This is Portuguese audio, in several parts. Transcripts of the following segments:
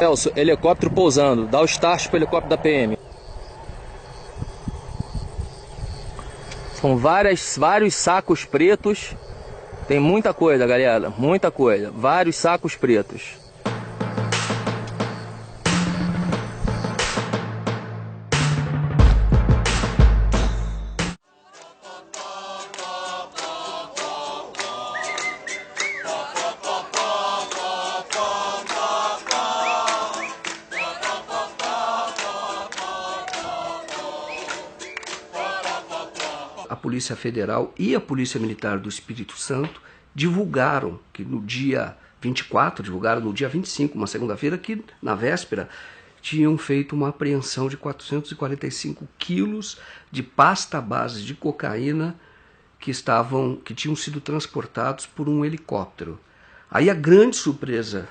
Celso, helicóptero pousando. Dá o start pro helicóptero da PM. São vários sacos pretos. Tem muita coisa, galera. Muita coisa. Vários sacos pretos. A Polícia Federal e a Polícia Militar do Espírito Santo divulgaram que no dia 24, divulgaram no dia 25, uma segunda-feira, que na véspera tinham feito uma apreensão de 445 quilos de pasta base de cocaína que tinham sido transportados por um helicóptero. Aí a grande surpresa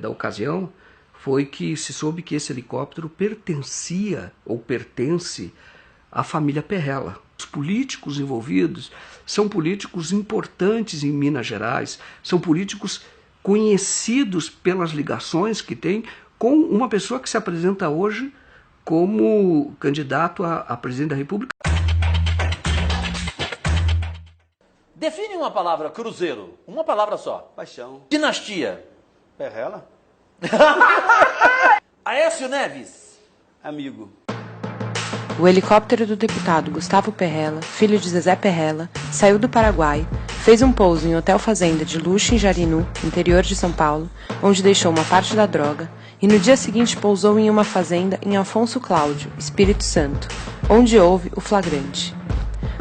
da ocasião foi que se soube que esse helicóptero pertencia ou pertence à família Perrella. Os políticos envolvidos são políticos importantes em Minas Gerais, são políticos conhecidos pelas ligações que têm com uma pessoa que se apresenta hoje como candidato a presidente da República. Define uma palavra, cruzeiro. Uma palavra só. Paixão. Dinastia. Perrella? Aécio Neves. Amigo. O helicóptero do deputado Gustavo Perrella, filho de Zezé Perrella, saiu do Paraguai, fez um pouso em hotel fazenda de luxo em Jarinu, interior de São Paulo, onde deixou uma parte da droga, e no dia seguinte pousou em uma fazenda em Afonso Cláudio, Espírito Santo, onde houve o flagrante.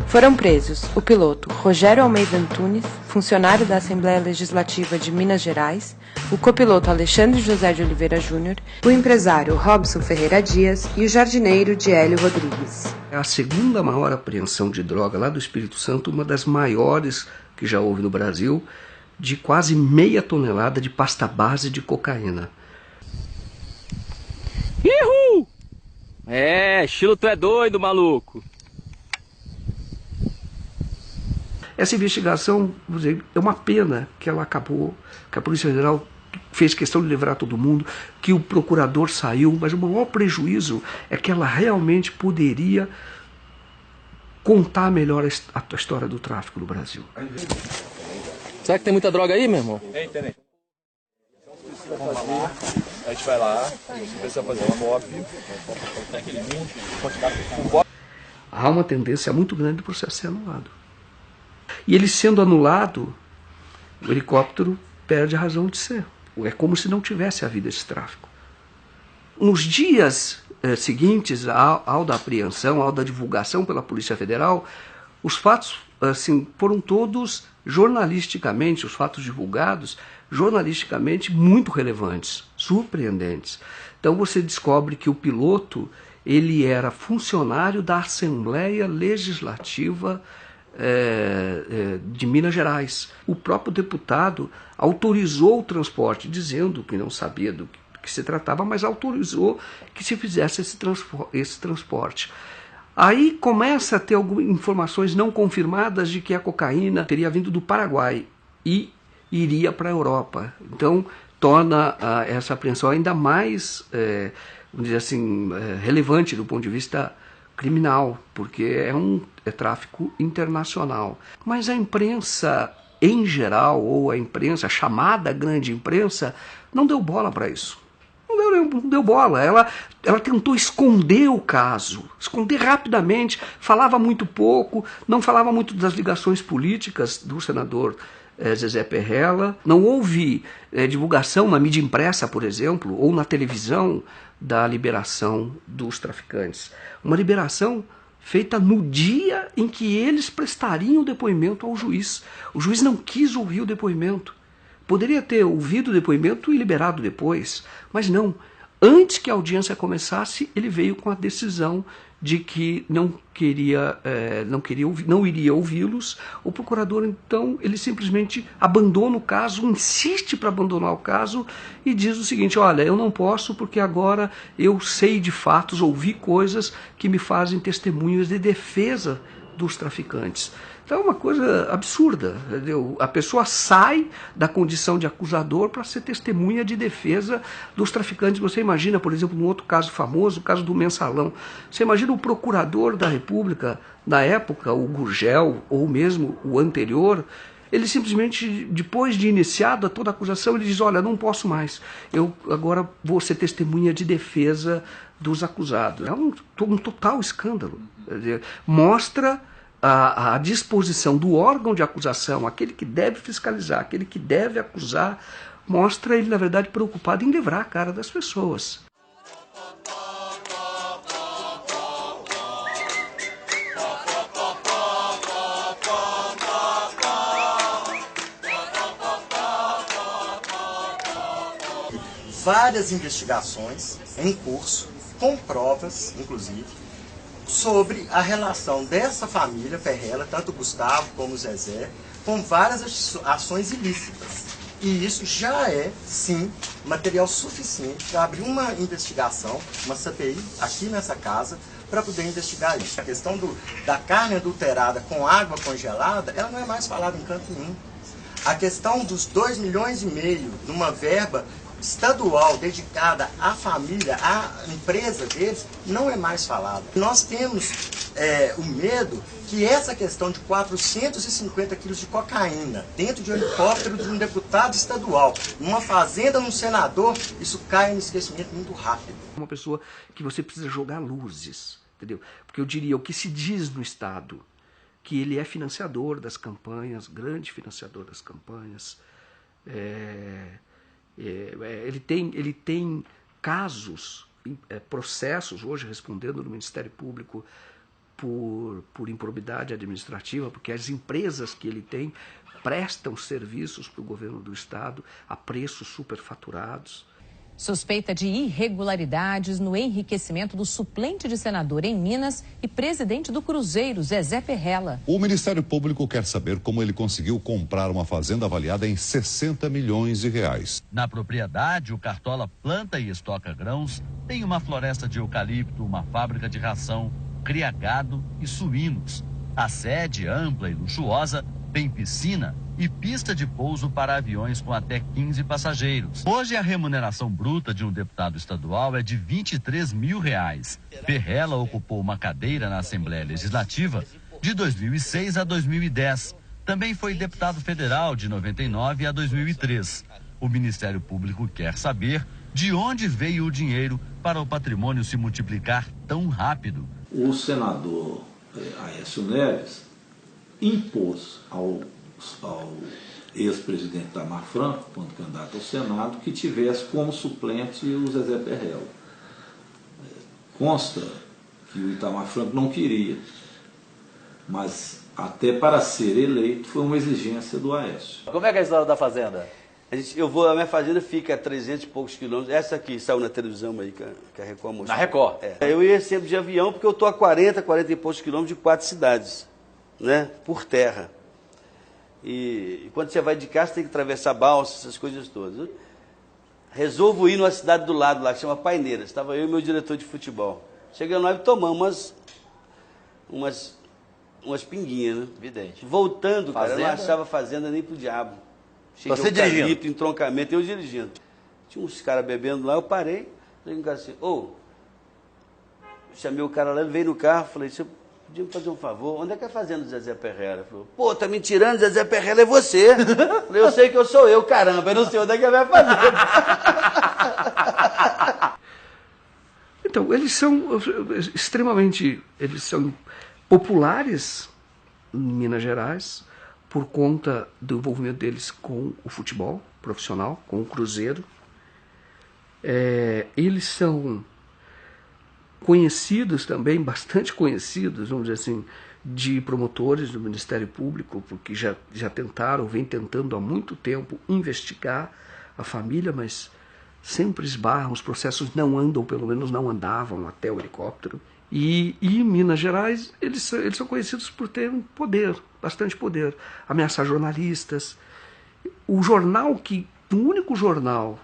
Foram presos o piloto Rogério Almeida Antunes, funcionário da Assembleia Legislativa de Minas Gerais, o copiloto Alexandre José de Oliveira Júnior, o empresário Robson Ferreira Dias e o jardineiro Diélio Rodrigues. É a segunda maior apreensão de droga lá do Espírito Santo, uma das maiores que já houve no Brasil, de quase meia tonelada de pasta base de cocaína. Ihu! Estilo tu é doido, maluco. Essa investigação, vou dizer, é uma pena que ela acabou, que a Polícia Federal fez questão de livrar todo mundo, que o procurador saiu, mas o maior prejuízo é que ela realmente poderia contar melhor a história do tráfico no Brasil. Será que tem muita droga aí, meu irmão? Tem. Vamos lá, a gente vai lá, você precisa fazer uma cópia, aquele link. Há uma tendência muito grande do processo ser anulado. E ele sendo anulado, o helicóptero perde a razão de ser. É como se não tivesse havido esse tráfico. Nos dias seguintes ao da apreensão, ao da divulgação pela Polícia Federal, os fatos foram todos jornalisticamente, os fatos divulgados, jornalisticamente muito relevantes, surpreendentes. Então você descobre que o piloto ele era funcionário da Assembleia Legislativa de Minas Gerais. O próprio deputado autorizou o transporte, dizendo que não sabia do que se tratava, mas autorizou que se fizesse esse transporte. Aí começa a ter algumas informações não confirmadas de que a cocaína teria vindo do Paraguai e iria para a Europa. Então torna essa apreensão ainda mais, vamos dizer assim, relevante do ponto de vista criminal, porque é tráfico internacional. Mas a imprensa em geral, ou a imprensa, a chamada grande imprensa, não deu bola para isso. Não deu bola. Ela tentou esconder o caso, esconder rapidamente, falava muito pouco, não falava muito das ligações políticas do senador Zezé Perrella. Não houve divulgação na mídia impressa, por exemplo, ou na televisão da liberação dos traficantes. Uma liberação feita no dia em que eles prestariam o depoimento ao juiz. O juiz não quis ouvir o depoimento. Poderia ter ouvido o depoimento e liberado depois, mas não. Antes que a audiência começasse, ele veio com a decisão de que não iria ouvi-los. O procurador, então, ele simplesmente abandona o caso, insiste para abandonar o caso e diz o seguinte: olha, eu não posso porque agora eu sei de fatos, ouvi coisas que me fazem testemunhas de defesa dos traficantes. Então é uma coisa absurda, entendeu? A pessoa sai da condição de acusador para ser testemunha de defesa dos traficantes. Você imagina, por exemplo, num outro caso famoso, o caso do Mensalão. Você imagina o procurador da República, na época, o Gurgel, ou mesmo o anterior, ele simplesmente, depois de iniciada toda a acusação, ele diz, olha, não posso mais, eu agora vou ser testemunha de defesa dos acusados. É um total escândalo. Quer dizer, mostra a disposição do órgão de acusação, aquele que deve fiscalizar, aquele que deve acusar, mostra ele, na verdade, preocupado em livrar a cara das pessoas. Várias investigações em curso, com provas, inclusive, sobre a relação dessa família Perrella, tanto o Gustavo como o Zezé, com várias ações ilícitas. E isso já é, sim, material suficiente para abrir uma investigação, uma CPI, aqui nessa casa, para poder investigar isso. A questão da carne adulterada com água congelada, ela não é mais falada em canto nenhum. A questão dos 2,5 milhões numa verba estadual dedicada à família, à empresa deles, não é mais falada. Nós temos o medo que essa questão de 450 quilos de cocaína dentro de um helicóptero de um deputado estadual, numa fazenda, num senador, isso cai no esquecimento muito rápido. Uma pessoa que você precisa jogar luzes, entendeu? Porque eu diria, o que se diz no Estado, que ele é financiador das campanhas, grande financiador das campanhas, ele tem casos, processos hoje respondendo no Ministério Público por improbidade administrativa, porque as empresas que ele tem prestam serviços para o governo do Estado a preços superfaturados. Suspeita de irregularidades no enriquecimento do suplente de senador em Minas e presidente do Cruzeiro, Zezé Perrella. O Ministério Público quer saber como ele conseguiu comprar uma fazenda avaliada em 60 milhões de reais. Na propriedade, o Cartola planta e estoca grãos, tem uma floresta de eucalipto, uma fábrica de ração, cria gado e suínos. A sede, ampla e luxuosa, tem piscina e pista de pouso para aviões com até 15 passageiros. Hoje a remuneração bruta de um deputado estadual é de R$23 mil. Perrella ocupou uma cadeira na Assembleia Legislativa de 2006 a 2010. Também foi deputado federal de 99 a 2003. O Ministério Público quer saber de onde veio o dinheiro para o patrimônio se multiplicar tão rápido. O senador Aécio Neves impôs ao ex-presidente Itamar Franco, quando candidato ao Senado, que tivesse como suplente o Zezé Perrella. Consta que o Itamar Franco não queria, mas até para ser eleito foi uma exigência do Aécio. Como é que é a história da fazenda? A minha fazenda fica a 300 e poucos quilômetros. Essa aqui saiu na televisão aí, que a Record mostrou. Na Record? Eu ia sempre de avião, porque eu estou a 40 e poucos quilômetros de 4 cidades, né, por terra. E quando você vai de carro, você tem que atravessar balsas, essas coisas todas. Resolvo ir numa cidade do lado lá, que chama Paineiras. Estava eu e meu diretor de futebol. Chegando lá e tomamos umas pinguinhas, né? Evidente. Voltando, Fazenda? cara, eu não achava fazenda nem pro diabo. Cheio Você de eucalipto, dirigindo? entroncamento, eu dirigindo. Tinha uns caras bebendo lá, eu parei, falei com o cara assim, chamei o cara lá, ele veio no carro, falei, você podia me fazer um favor, onde é que é a fazenda do Zezé Perrella? Ele falou, pô, tá me tirando, Zezé Perrella é você. Falei, eu sei que eu sou eu, caramba, eu não sei onde é que é a minha fazenda. Então, eles são populares em Minas Gerais, por conta do envolvimento deles com o futebol profissional, com o Cruzeiro. Eles são conhecidos também, bastante conhecidos, vamos dizer assim, de promotores do Ministério Público, porque já tentaram, vem tentando há muito tempo investigar a família, mas sempre esbarram, os processos não andam, pelo menos não andavam até o helicóptero. E em Minas Gerais, eles são conhecidos por terem poder, bastante poder, ameaçar jornalistas. O único jornal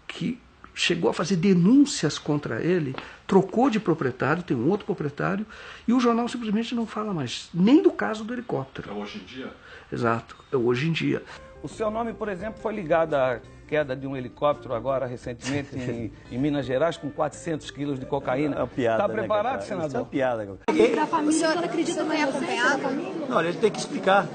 que chegou a fazer denúncias contra ele, trocou de proprietário, tem um outro proprietário, e o jornal simplesmente não fala mais, nem do caso do helicóptero. É hoje em dia? Exato, é hoje em dia. O seu nome, por exemplo, foi ligado à queda de um helicóptero agora, recentemente, em Minas Gerais, com 400 quilos de cocaína. É uma piada, Está preparado, né, senador? Isso é uma piada. Da família, o senhor acredita que acompanhado? Não, ele tem que explicar,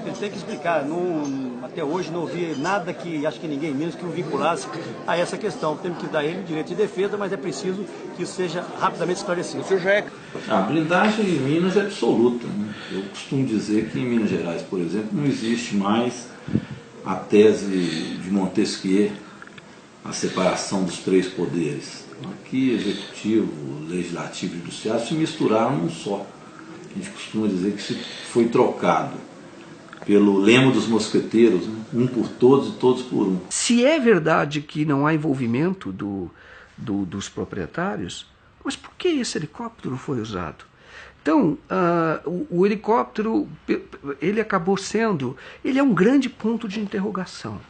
até hoje não ouvi nada que, acho que ninguém menos que o vinculasse a essa questão. Temos que dar ele direito de defesa, mas é preciso que isso seja rapidamente esclarecido. O senhor já é... A blindagem em Minas é absoluta, né? Eu costumo dizer que em Minas Gerais, por exemplo, não existe mais a tese de Montesquieu, a separação dos três poderes. Aqui, executivo, legislativo e judiciário se misturaram num só. A gente costuma dizer que se foi trocado pelo lema dos mosqueteiros, né? Um por todos e todos por um. Se é verdade que não há envolvimento dos proprietários, mas por que esse helicóptero foi usado? Então, o helicóptero, ele acabou sendo, ele é um grande ponto de interrogação.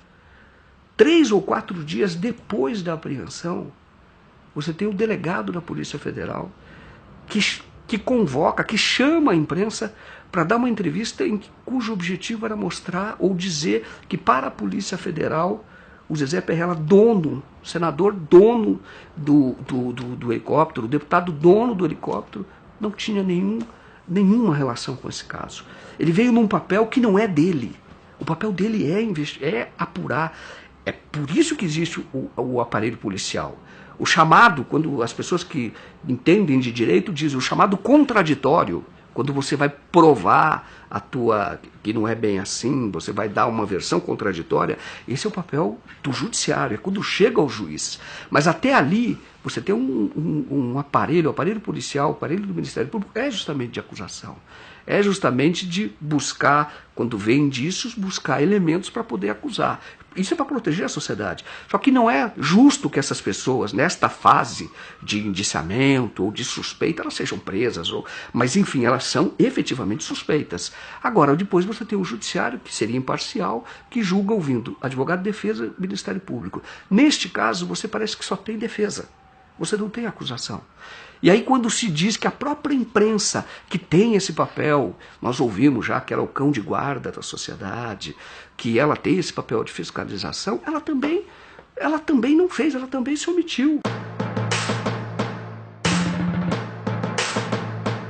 3 ou 4 dias depois da apreensão, você tem o delegado da Polícia Federal que convoca, que chama a imprensa para dar uma entrevista cujo objetivo era mostrar ou dizer que para a Polícia Federal, o Zezé Perrella, dono, senador dono do helicóptero, o deputado dono do helicóptero, não tinha nenhuma relação com esse caso. Ele veio num papel que não é dele. O papel dele é apurar. É por isso que existe o aparelho policial. O chamado, quando as pessoas que entendem de direito dizem, o chamado contraditório, quando você vai provar que não é bem assim, você vai dar uma versão contraditória, esse é o papel do judiciário, é quando chega ao juiz. Mas até ali, você tem um aparelho, o aparelho policial, o aparelho do Ministério Público, é justamente de acusação. É justamente de buscar, quando vem indícios, buscar elementos para poder acusar. Isso é para proteger a sociedade. Só que não é justo que essas pessoas, nesta fase de indiciamento ou de suspeita, elas sejam presas. Mas, enfim, elas são efetivamente suspeitas. Agora, depois você tem o judiciário, que seria imparcial, que julga ouvindo advogado de defesa e Ministério Público. Neste caso, você parece que só tem defesa. Você não tem acusação. E aí quando se diz que a própria imprensa que tem esse papel, nós ouvimos já que ela é o cão de guarda da sociedade, que ela tem esse papel de fiscalização, ela também não fez, ela também se omitiu.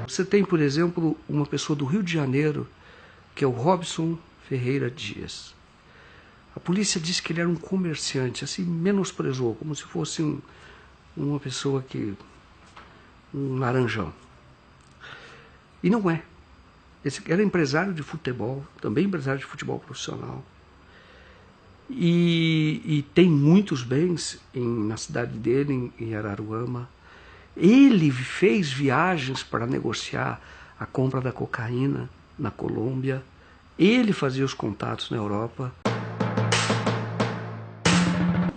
Você tem, por exemplo, uma pessoa do Rio de Janeiro, que é o Robson Ferreira Dias. A polícia disse que ele era um comerciante, assim, menosprezou, como se fosse uma pessoa um laranjão. E não é. Esse era empresário de futebol, também empresário de futebol profissional. E tem muitos bens na cidade dele, em Araruama. Ele fez viagens para negociar a compra da cocaína na Colômbia. Ele fazia os contatos na Europa.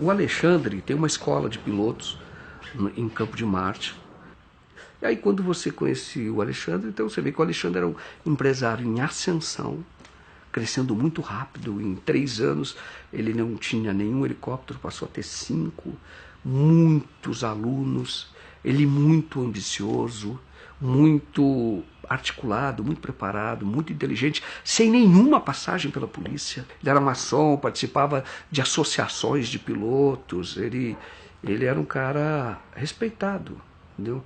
O Alexandre tem uma escola de pilotos em Campo de Marte. E aí quando você conhecia o Alexandre, então você vê que o Alexandre era um empresário em ascensão, crescendo muito rápido. Em 3 anos ele não tinha nenhum helicóptero, passou a ter 5, muitos alunos, ele muito ambicioso, muito articulado, muito preparado, muito inteligente, sem nenhuma passagem pela polícia. Ele era maçom, participava de associações de pilotos, ele era um cara respeitado, entendeu?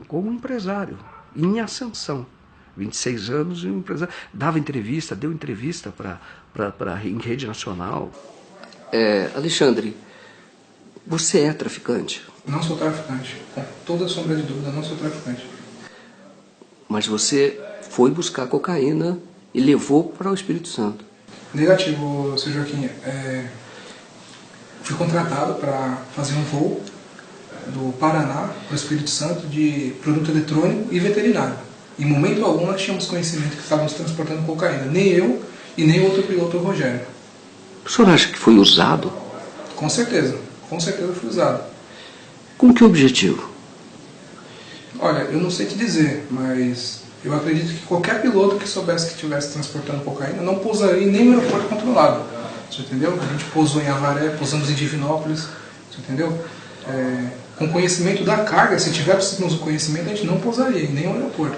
Como empresário, em ascensão. 26 anos e um empresário. Deu entrevista em rede nacional. Alexandre, você é traficante? Não sou traficante. Com toda sombra de dúvida, não sou traficante. Mas você foi buscar cocaína e levou para o Espírito Santo? Negativo, Sr. Joaquim. Fui contratado para fazer um voo do Paraná para o Espírito Santo de produto eletrônico e veterinário. Em momento algum nós tínhamos conhecimento que estávamos transportando cocaína. Nem eu e nem outro piloto, o Rogério. O senhor acha que foi usado? Com certeza foi usado. Com que objetivo? Olha, eu não sei te dizer, mas eu acredito que qualquer piloto que soubesse que estivesse transportando cocaína não pousaria em nenhum aeroporto controlado. Você entendeu? A gente pousou em Avaré, pousamos em Divinópolis, Você entendeu? Com conhecimento da carga, se tivéssemos o conhecimento, a gente não pousaria em nenhum aeroporto.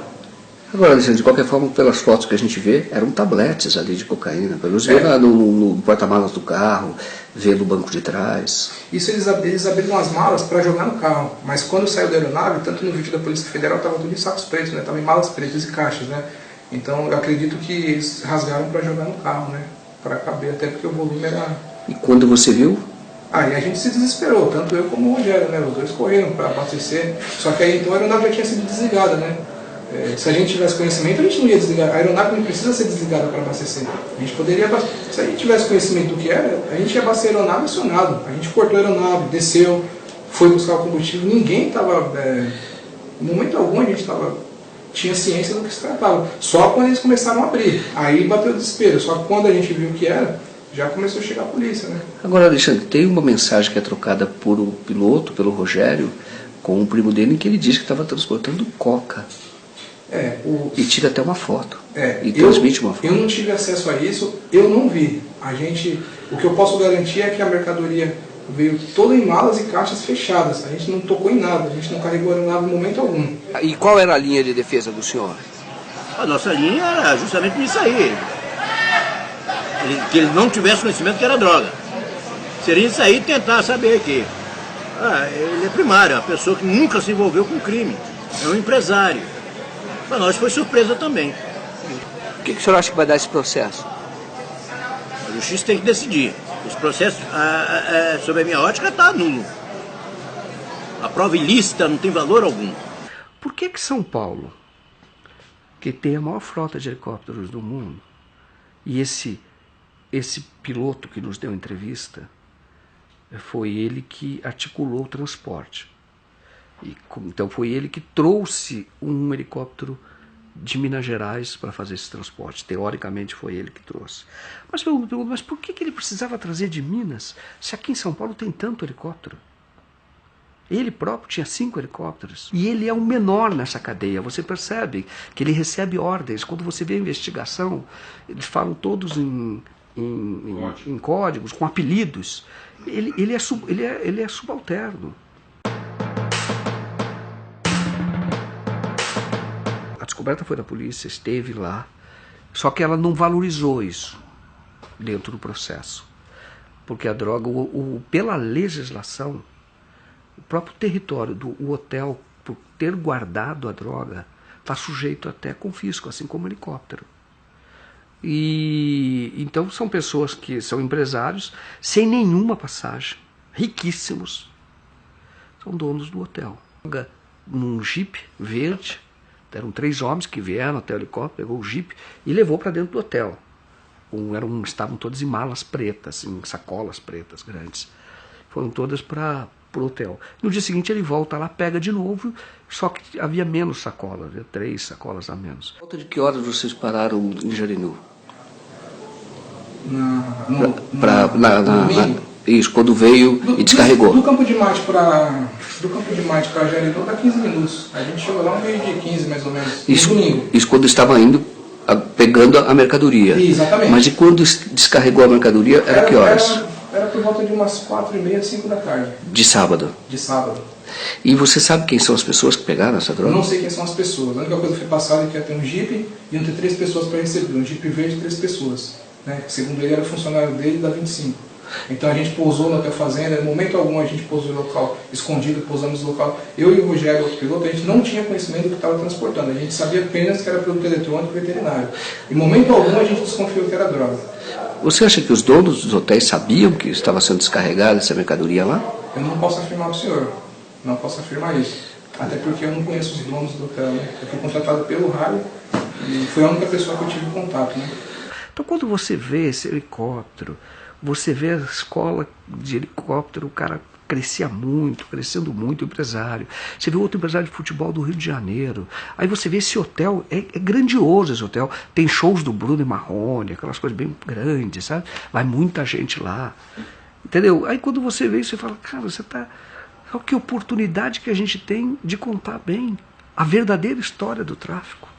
Agora, Alexandre, de qualquer forma, pelas fotos que a gente vê, eram tabletes ali de cocaína. Pelo menos vê no porta-malas do carro, vê no banco de trás. Isso eles abriram as malas para jogar no carro. Mas quando saiu da aeronave, tanto no vídeo da Polícia Federal, estava tudo em sacos pretos, né? Estava em malas pretas e caixas, né? Então eu acredito que eles rasgaram para jogar no carro, né? Para caber, até porque o volume era... E quando você viu? Aí a gente se desesperou, tanto eu como o Rogério, né? Os dois correram para abastecer. Só que aí então a aeronave já tinha sido desligada, né? Se a gente tivesse conhecimento, a gente não ia desligar. A aeronave não precisa ser desligada para abastecer. A gente poderia, se a gente tivesse conhecimento do que era, a gente ia abastecer a aeronave acionado. A gente cortou a aeronave, desceu, foi buscar o combustível. Ninguém estava, em momento algum a gente tinha ciência do que se tratava. Só quando eles começaram a abrir. Aí bateu o desespero. Só que quando a gente viu o que era, já começou a chegar a polícia, né? Agora, Alexandre, tem uma mensagem que é trocada por o piloto, pelo Rogério, com o primo dele, em que ele diz que estava transportando coca. E tira até uma foto. E transmite uma foto. Eu não tive acesso a isso, eu não vi. O que eu posso garantir é que a mercadoria veio toda em malas e caixas fechadas. A gente não tocou em nada, a gente não carregou a aeronave em momento algum. E qual era a linha de defesa do senhor? A nossa linha era justamente isso aí. Que ele não tivesse conhecimento que era droga. Seria isso aí tentar saber que ele é primário, é uma pessoa que nunca se envolveu com crime. É um empresário. Para nós foi surpresa também. O que o senhor acha que vai dar esse processo? A justiça tem que decidir. Esse processo, sob a minha ótica, está nulo. A prova ilícita não tem valor algum. Por que São Paulo, que tem a maior frota de helicópteros do mundo, e esse piloto que nos deu entrevista, foi ele que articulou o transporte? Então foi ele que trouxe um helicóptero de Minas Gerais para fazer esse transporte. Teoricamente foi ele que trouxe. Mas eu me pergunto, mas por que ele precisava trazer de Minas, se aqui em São Paulo tem tanto helicóptero? Ele próprio tinha 5 helicópteros. E ele é o menor nessa cadeia. Você percebe que ele recebe ordens. Quando você vê a investigação, eles falam todos em códigos, com apelidos. Ele é subalterno. A descoberta foi da polícia, esteve lá, só que ela não valorizou isso dentro do processo. Porque a droga, pela legislação, o próprio território do hotel, por ter guardado a droga, está sujeito até a confisco, assim como o helicóptero. E então são pessoas que são empresários, sem nenhuma passagem, riquíssimos, são donos do hotel. Num Jeep verde, eram 3 homens que vieram até o helicóptero, pegou o Jeep e levou para dentro do hotel. Estavam todos em malas pretas, em sacolas pretas grandes. Foram todas para o hotel. No dia seguinte ele volta lá, pega de novo, só que havia menos sacolas, 3 sacolas a menos. Volta de que horas vocês pararam em Jarinu? Isso, quando veio e descarregou. Do Campo de Marte para Jarinu dá 15 minutos. A gente chegou lá 1h15 mais ou menos. Isso quando estava indo, pegando a mercadoria. Exatamente. Mas e quando descarregou a mercadoria, era que horas? Era por volta de umas 4h30, 5 da tarde. De sábado? De sábado. E você sabe quem são as pessoas que pegaram essa droga? Eu não sei quem são as pessoas. A única coisa que foi passada é que ia ter um Jeep e iam ter 3 pessoas para receber. Um Jeep verde e 3 pessoas. Né? Segundo ele, era funcionário dele da 25. Então a gente pousou no Hotel Fazenda, em momento algum a gente pousou no local escondido, pousamos no local. Eu e o Rogério, o piloto, a gente não tinha conhecimento do que estava transportando. A gente sabia apenas que era produto eletrônico e veterinário. Em momento algum a gente desconfiou que era droga. Você acha que os donos dos hotéis sabiam que estava sendo descarregada essa mercadoria lá? Eu não posso afirmar para o senhor. Não posso afirmar isso. Até porque eu não conheço os donos do hotel. Né? Eu fui contratado pelo rádio e foi a única pessoa que eu tive contato. Né? Então quando você vê esse helicóptero, você vê a escola de helicóptero, o cara crescendo muito, empresário. Você vê outro empresário de futebol do Rio de Janeiro. Aí você vê esse hotel, é grandioso esse hotel. Tem shows do Bruno e Marrone, aquelas coisas bem grandes, sabe? Vai muita gente lá. Entendeu? Aí quando você vê isso, você fala, cara, olha que oportunidade que a gente tem de contar bem a verdadeira história do tráfico.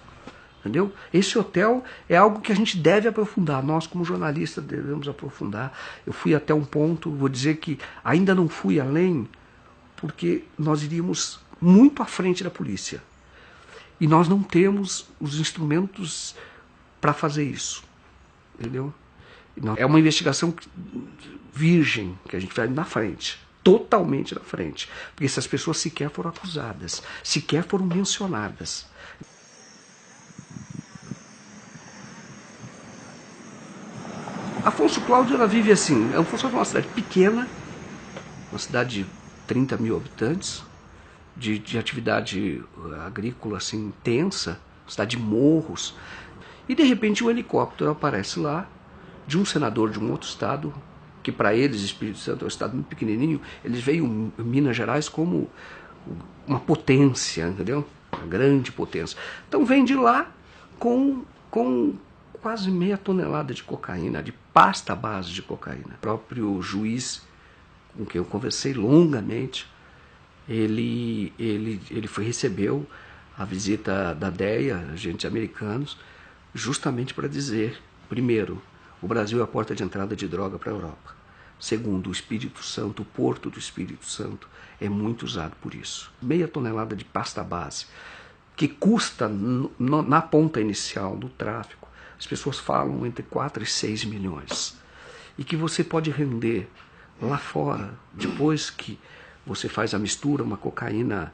Entendeu? Esse hotel é algo que a gente deve aprofundar. Nós, como jornalistas, devemos aprofundar. Eu fui até um ponto, vou dizer que ainda não fui além, porque nós iríamos muito à frente da polícia. E nós não temos os instrumentos para fazer isso. Entendeu? É uma investigação virgem que a gente vai na frente. Totalmente na frente. Porque essas pessoas sequer foram acusadas, sequer foram mencionadas. Afonso Cláudio, ela vive assim. Afonso Cláudio é uma cidade pequena, uma cidade de 30 mil habitantes, de atividade agrícola assim, intensa, cidade de morros. E de repente um helicóptero aparece lá, de um senador de um outro estado, que para eles, Espírito Santo é um estado muito pequenininho, eles veem Minas Gerais como uma potência, entendeu? Uma grande potência. Então vem de lá com quase meia tonelada de cocaína, de pasta à base de cocaína. O próprio juiz com quem eu conversei longamente, ele recebeu a visita da DEA, agentes americanos, justamente para dizer, primeiro, o Brasil é a porta de entrada de droga para a Europa. Segundo, o Espírito Santo, o porto do Espírito Santo, é muito usado por isso. Meia tonelada de pasta base, que custa, na ponta inicial do tráfico, as pessoas falam entre 4 e 6 milhões. E que você pode render lá fora, depois que você faz a mistura, uma cocaína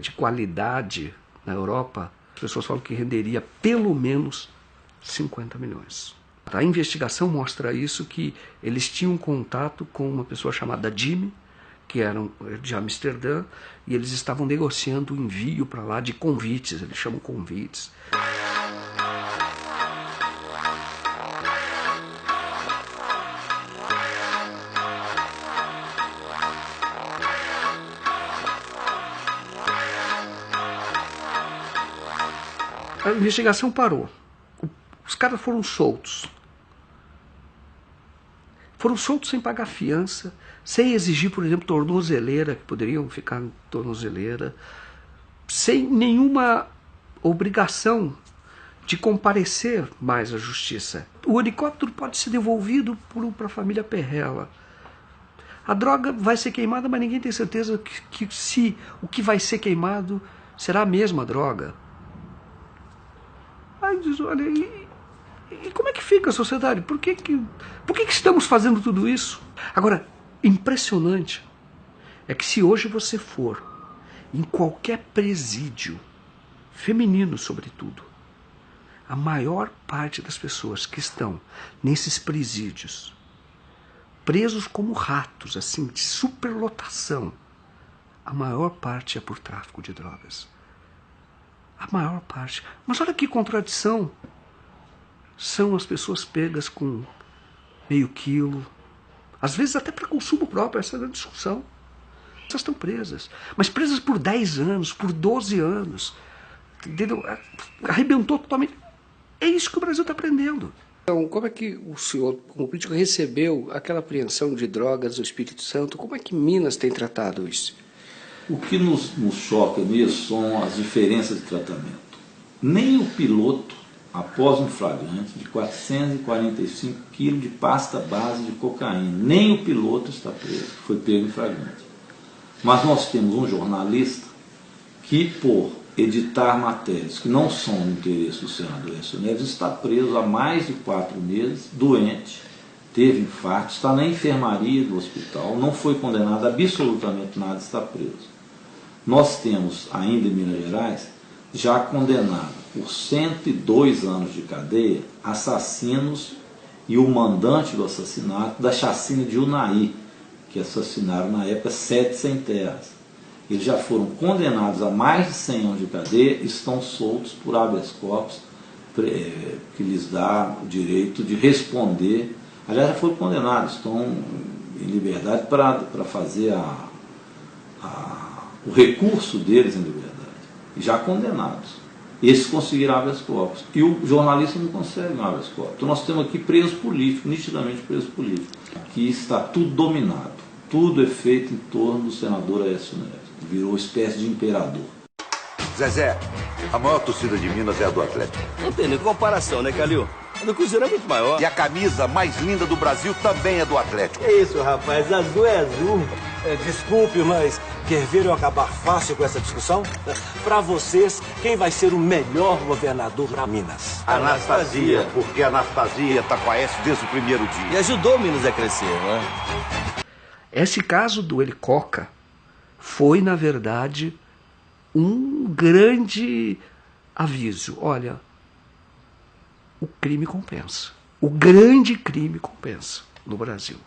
de qualidade na Europa, as pessoas falam que renderia pelo menos 50 milhões. A investigação mostra isso, que eles tinham contato com uma pessoa chamada Jimmy, que era de Amsterdã, e eles estavam negociando o envio para lá de convites, eles chamam convites. A investigação parou. Os caras foram soltos. Foram soltos sem pagar fiança, sem exigir, por exemplo, tornozeleira, que poderiam ficar em tornozeleira, sem nenhuma obrigação de comparecer mais à justiça. O helicóptero pode ser devolvido para a família Perrella. A droga vai ser queimada, mas ninguém tem certeza que se o que vai ser queimado será a mesma droga. Aí diz, olha, e como é que fica a sociedade? Por que estamos fazendo tudo isso? Agora, impressionante é que se hoje você for em qualquer presídio, feminino sobretudo, a maior parte das pessoas que estão nesses presídios, presos como ratos, assim, de superlotação, a maior parte é por tráfico de drogas. A maior parte. Mas olha que contradição. São as pessoas pegas com meio quilo, às vezes até para consumo próprio, essa é a discussão. Elas estão presas, mas presas por 10 anos, por 12 anos. Entendeu? Arrebentou totalmente. É isso que o Brasil está aprendendo. Então, como é que o senhor, como político, recebeu aquela apreensão de drogas no Espírito Santo? Como é que Minas tem tratado isso? O que nos choca nisso são as diferenças de tratamento. Nem o piloto, após um flagrante de 445 quilos de pasta base de cocaína, nem o piloto está preso, foi pego em flagrante. Mas nós temos um jornalista que, por editar matérias que não são do interesse do senador Aécio Neves, está preso há mais de 4 meses, doente, teve infarto, está na enfermaria do hospital, não foi condenado a absolutamente nada, está preso. Nós temos ainda em Minas Gerais, já condenado por 102 anos de cadeia, assassinos e o mandante do assassinato da chacina de Unai, que assassinaram na época 7 sem-terras. Eles já foram condenados a mais de 100 anos de cadeia e estão soltos por habeas corpus, que lhes dá o direito de responder. Aliás, já foram condenados, estão em liberdade para fazer o recurso deles em liberdade, e já condenados. Esses conseguiram habeas corpus. E o jornalista não consegue um habeas corpus. Então nós temos aqui presos políticos, nitidamente presos políticos, que está tudo dominado. Tudo é feito em torno do senador Aécio Neves. Virou espécie de imperador. Zezé, a maior torcida de Minas é a do Atlético. Não tem nem comparação, né, Calil? A do Cruzeiro é muito maior. E a camisa mais linda do Brasil também é do Atlético. É isso, rapaz. Azul é azul. Desculpe, mas quer ver eu acabar fácil com essa discussão? Para vocês, quem vai ser o melhor governador para Minas? Anastasia, porque a Anastasia está com a S desde o primeiro dia. E ajudou Minas a crescer, né? Esse caso do Helicoca foi, na verdade, um grande aviso. Olha, o crime compensa. O grande crime compensa no Brasil.